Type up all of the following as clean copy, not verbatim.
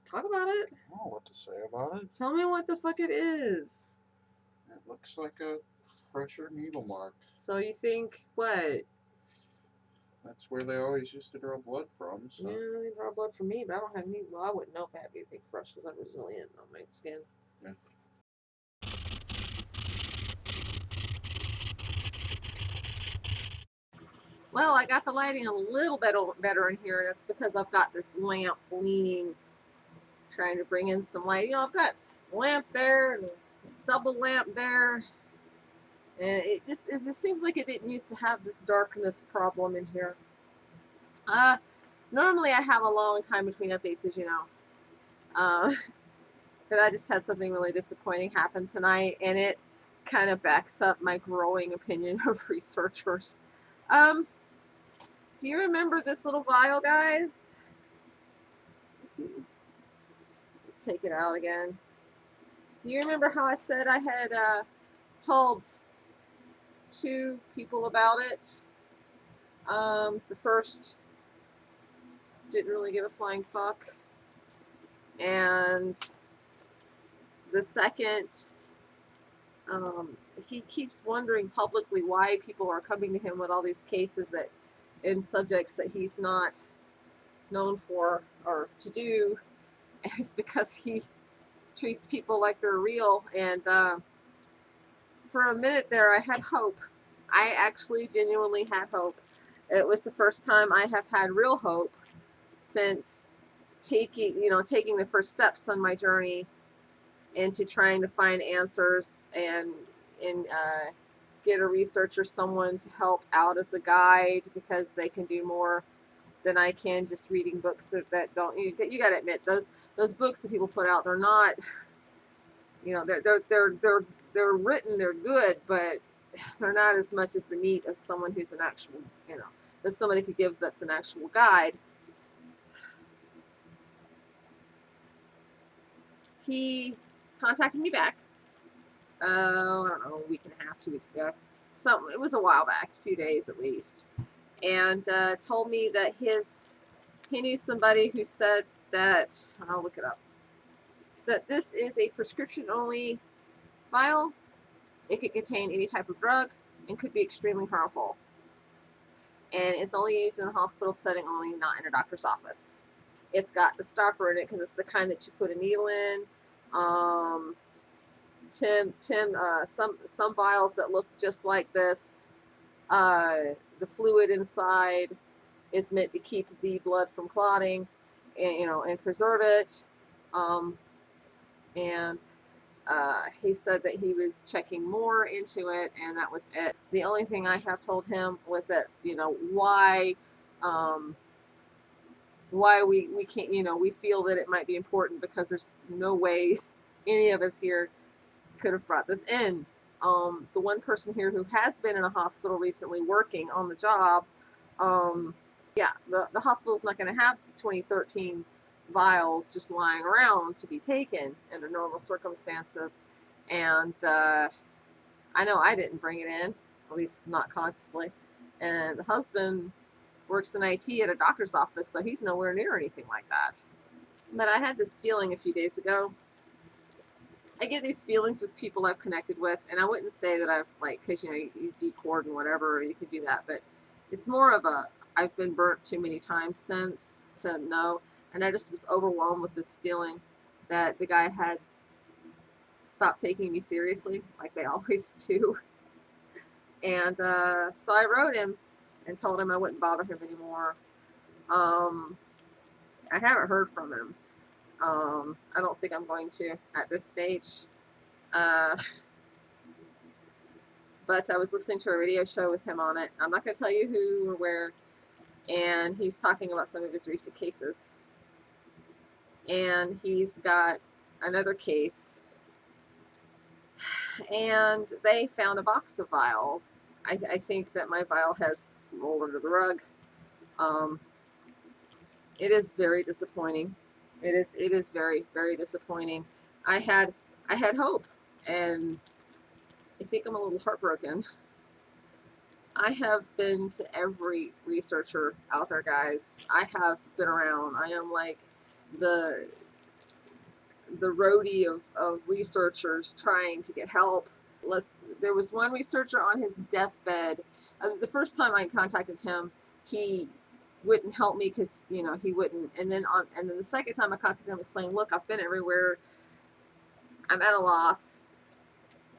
Talk about it. I don't know what to say about it. Tell me what the fuck it is. It looks like a fresher needle mark. So you think what? That's where they always used to draw blood from. So. Yeah, they draw blood from me, but I don't have any. Well, I wouldn't know if I have anything fresh because I'm resilient on my skin. Yeah. Well, I got the lighting a little bit better in here. That's because I've got this lamp leaning, trying to bring in some light. You know, I've got a lamp there and a double lamp there, and it just seems like it didn't used to have this darkness problem in here. Normally I have a long time between updates, as you know. But I just had something really disappointing happen tonight, and it kind of backs up my growing opinion of researchers. Do you remember this little vial, guys? Let's see. Take it out again. Do you remember how I said I had told 2 people about it? The first didn't really give a flying fuck, and the second, he keeps wondering publicly why people are coming to him with all these cases that in subjects that he's not known for or to do, and it's because he treats people like they're real. And for a minute there, I had hope. I actually genuinely had hope. It was the first time I have had real hope since taking the first steps on my journey into trying to find answers and get a researcher, someone to help out as a guide, because they can do more than I can just reading books that don't. You got to admit, those books that people put out, they're not. They're written, they're good, but they're not as much as the meat of someone who's an actual, that somebody could give that's an actual guide. He contacted me back, I don't know, a week and a half, 2 weeks ago. It was a while back, a few days at least, and told me that he knew somebody who said that, I'll look it up, that this is a prescription-only vial. It could contain any type of drug and could be extremely harmful. And it's only used in a hospital setting only, not in a doctor's office. It's got the stopper in it because it's the kind that you put a needle in. Some vials that look just like this, the fluid inside is meant to keep the blood from clotting, and preserve it. And he said that he was checking more into it, and that was it. The only thing I have told him was that, why we can't, we feel that it might be important because there's no way any of us here could have brought this in. The one person here who has been in a hospital recently working on the job, the hospital's not going to have 2013 vials just lying around to be taken under normal circumstances. And I know I didn't bring it in, at least not consciously. And the husband works in IT at a doctor's office, so he's nowhere near anything like that. But I had this feeling a few days ago. I get these feelings with people I've connected with, and I wouldn't say that I've, because, you decord and whatever, you can do that, but it's more of I've been burnt too many times since to know, and I just was overwhelmed with this feeling that the guy had stopped taking me seriously, like they always do. And so I wrote him and told him I wouldn't bother him anymore. I haven't heard from him. I don't think I'm going to at this stage. But I was listening to a radio show with him on it. I'm not going to tell you who or where. And he's talking about some of his recent cases. And he's got another case. And they found a box of vials. I think that my vial has rolled under the rug. It is very disappointing. It is very, very disappointing. I had hope, and I think I'm a little heartbroken. I have been to every researcher out there, guys. I have been around. I am like the the roadie of researchers trying to get help. There was one researcher on his deathbed. The first time I contacted him, he wouldn't help me because he wouldn't. And then the second time I contacted him, explained, look, I've been everywhere. I'm at a loss.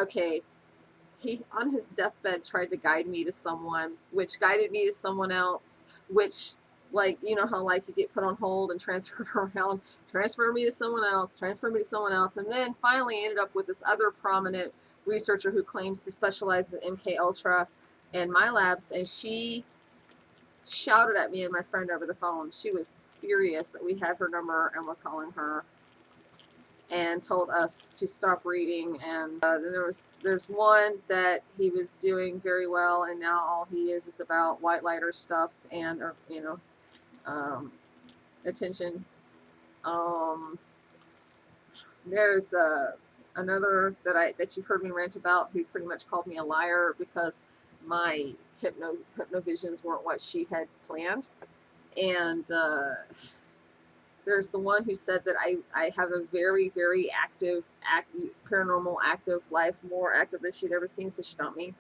Okay, he on his deathbed tried to guide me to someone, which guided me to someone else, which, like, how like you get put on hold and transferred around, transfer me to someone else, transfer me to someone else, and then finally ended up with this other prominent researcher who claims to specialize in MK Ultra and my labs, and she shouted at me and my friend over the phone. She was furious that we had her number and were calling her, and told us to stop reading. And then there's one that he was doing very well, and now all he is about white lighter stuff and attention. There's another that you've heard me rant about, who pretty much called me a liar because my hypnovisions weren't what she had planned. And there's the one who said that I have a very, very active, paranormal active life, more active than she'd ever seen, so she dumped me.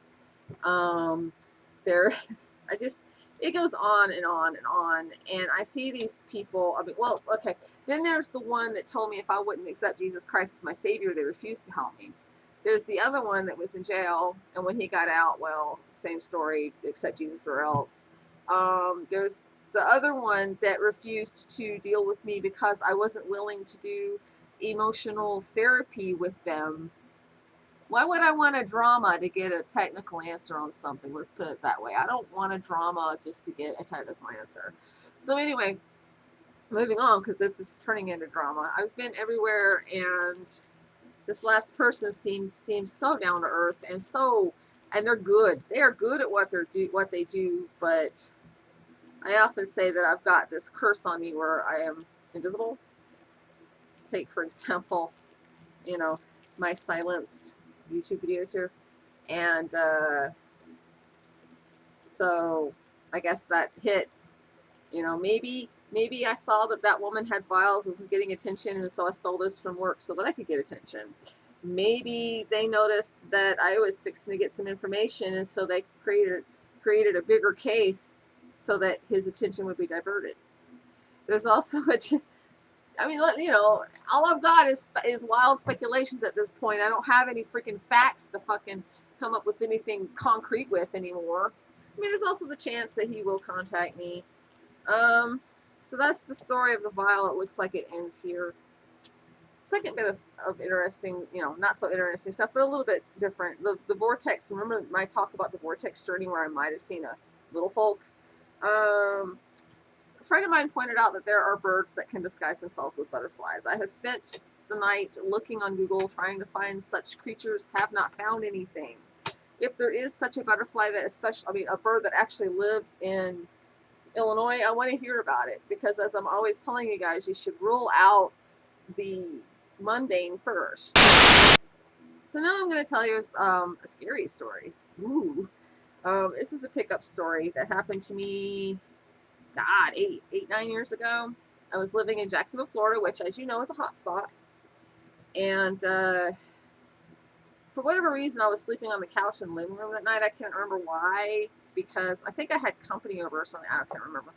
It goes on and on and on. And I see these people, okay. Then there's the one that told me if I wouldn't accept Jesus Christ as my Savior, they refused to help me. There's the other one that was in jail, and when he got out, well, same story, accept Jesus or else. There's the other one that refused to deal with me because I wasn't willing to do emotional therapy with them. Why would I want a drama to get a technical answer on something? Let's put it that way. I don't want a drama just to get a technical answer. So anyway, moving on, because this is turning into drama. I've been everywhere, and this last person seems so down to earth and they're good. They are good at what they do, but I often say that I've got this curse on me where I am invisible. Take, for example, my silenced YouTube videos here. And so I guess that hit. Maybe I saw that woman had vials and was getting attention, and so I stole this from work so that I could get attention. Maybe they noticed that I was fixing to get some information, and so they created a bigger case so that his attention would be diverted. There's also all I've got is wild speculations at this point. I don't have any freaking facts to fucking come up with anything concrete with anymore. There's also the chance that he will contact me. So that's the story of the Vial. It looks like it ends here. Second bit of interesting, not so interesting stuff, but a little bit different. The vortex. Remember my talk about the vortex journey where I might have seen a little folk? A friend of mine pointed out that there are birds that can disguise themselves with butterflies. I have spent the night looking on Google trying to find such creatures, have not found anything. If there is such a butterfly a bird that actually lives in Illinois, I want to hear about it, because as I'm always telling you guys, you should rule out the mundane first. So now I'm going to tell you a scary story. Ooh. This is a pickup story that happened to me, 9 years ago. I was living in Jacksonville, Florida, which, as you know, is a hot spot. And for whatever reason, I was sleeping on the couch in the living room that night. I can't remember why, because I think I had company over or something. I can't remember.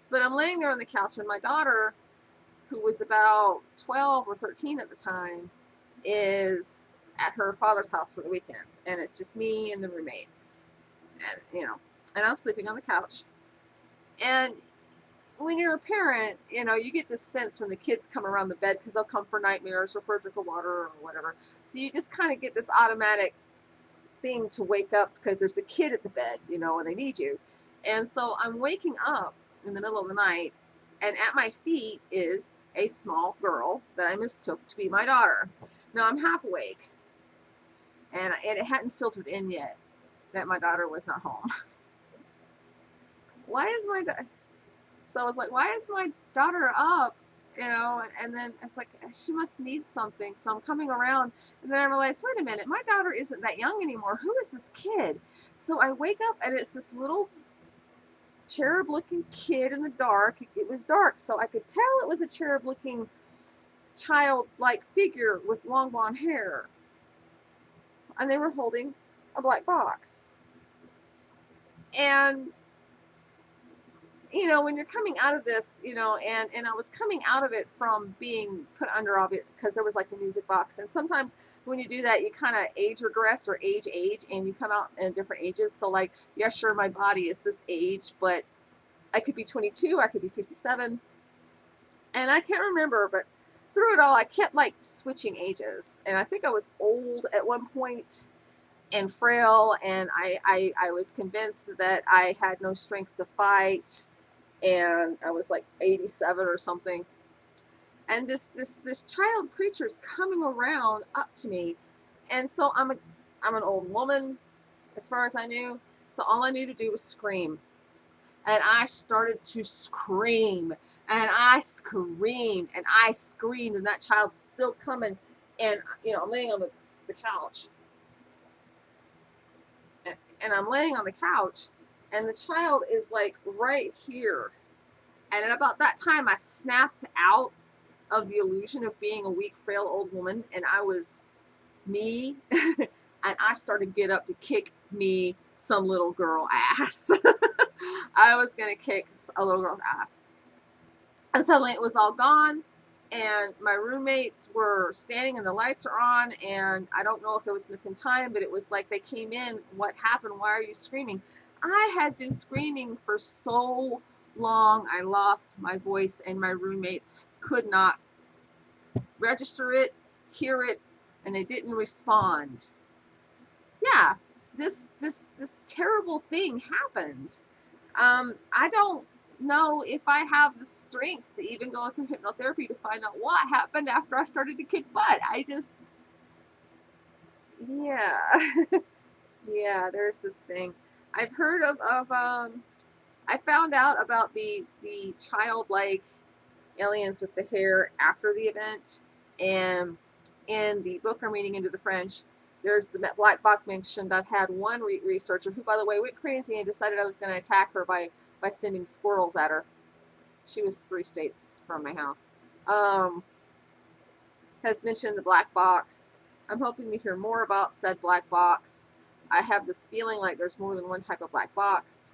But I'm laying there on the couch, and my daughter, who was about 12 or 13 at the time, is at her father's house for the weekend. And it's just me and the roommates. And, and I'm sleeping on the couch. And when you're a parent, you get this sense when the kids come around the bed, because they'll come for nightmares or for a drink of water or whatever. So you just kind of get this automatic thing to wake up because there's a kid at the bed, and they need you. And so I'm waking up in the middle of the night, and at my feet is a small girl that I mistook to be my daughter. Now I'm half awake, and it hadn't filtered in yet that my daughter was not home. So I was like, why is my daughter up? And then it's like, she must need something. So I'm coming around, and then I realized, wait a minute, my daughter isn't that young anymore. Who is this kid? So I wake up, and it's this little cherub-looking kid in the dark. It was dark, so I could tell it was a cherub-looking childlike figure with long blonde hair, and they were holding a black box. And when you're coming out of this, and I was coming out of it from being put under because there was like the music box, and sometimes when you do that, you kind of age regress or age, and you come out in different ages. So like, yeah, sure, my body is this age, but I could be 22, I could be 57, and I can't remember, but through it all, I kept like switching ages, and I think I was old at one point and frail, and I was convinced that I had no strength to fight, and I was like 87 or something. And this child creature is coming around up to me, and so I'm an old woman, as far as I knew. So all I knew to do was scream, and I started to scream, and I screamed, and I screamed, and that child's still coming, and I'm laying on the couch, and I'm laying on the couch, and the child is like right here. And at about that time, I snapped out of the illusion of being a weak, frail old woman, and I was me, and I started to get up to kick me some little girl ass. I was gonna kick a little girl's ass. And suddenly it was all gone, and my roommates were standing and the lights are on, and I don't know if there was missing time, but it was like they came in. What happened? Why are you screaming? I had been screaming for so long, I lost my voice, and my roommates could not register it, hear it, and they didn't respond. Yeah, this terrible thing happened. I don't know if I have the strength to even go through hypnotherapy to find out what happened after I started to kick butt. Yeah, yeah. There's this thing I've heard of. I found out about the childlike aliens with the hair after the event, and in the book I'm reading, Into the French, there's the black box mentioned. I've had one researcher who, by the way, went crazy and decided I was going to attack her by sending squirrels at her. She was 3 states from my house. Has mentioned the black box. I'm hoping to hear more about said black box. I have this feeling like there's more than one type of black box.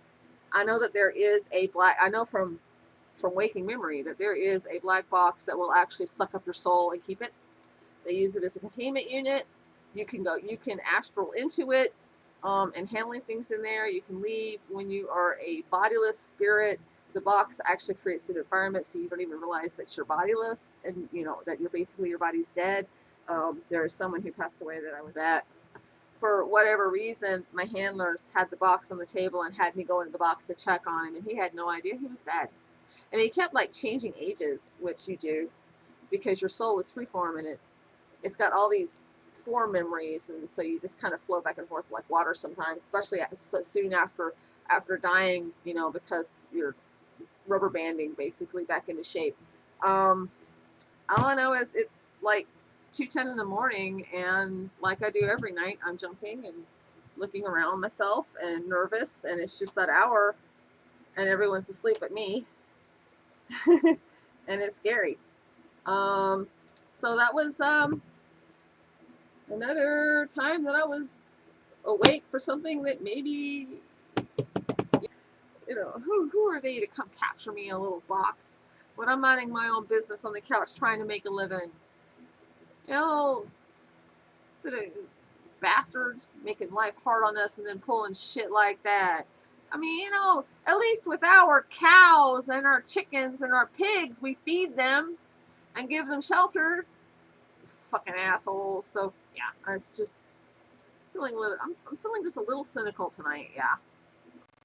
I know that there is I know from waking memory that there is a black box that will actually suck up your soul and keep it. They use it as a containment unit. You can astral into it, and handling things in there. You can leave when you are a bodiless spirit. The box actually creates an environment so you don't even realize that you're bodiless, and that your body's dead. There is someone who passed away that I was at. For whatever reason, my handlers had the box on the table and had me go into the box to check on him, and he had no idea he was dead. And he kept like changing ages, which you do because your soul is freeform, and it's got all these form memories, and so you just kind of flow back and forth like water sometimes, especially so soon after dying, because you're rubber banding basically back into shape. All I know is it's like 2:10 in the morning, and like I do every night, I'm jumping and looking around myself and nervous, and it's just that hour, and everyone's asleep but me, and it's scary. So that was another time that I was awake for something that maybe, who are they to come capture me in a little box when I'm minding my own business on the couch trying to make a living? Instead of bastards making life hard on us and then pulling shit like that. I mean, at least with our cows and our chickens and our pigs, we feed them and give them shelter. Fucking assholes. So yeah, it's just feeling a little. I'm feeling just a little cynical tonight. Yeah.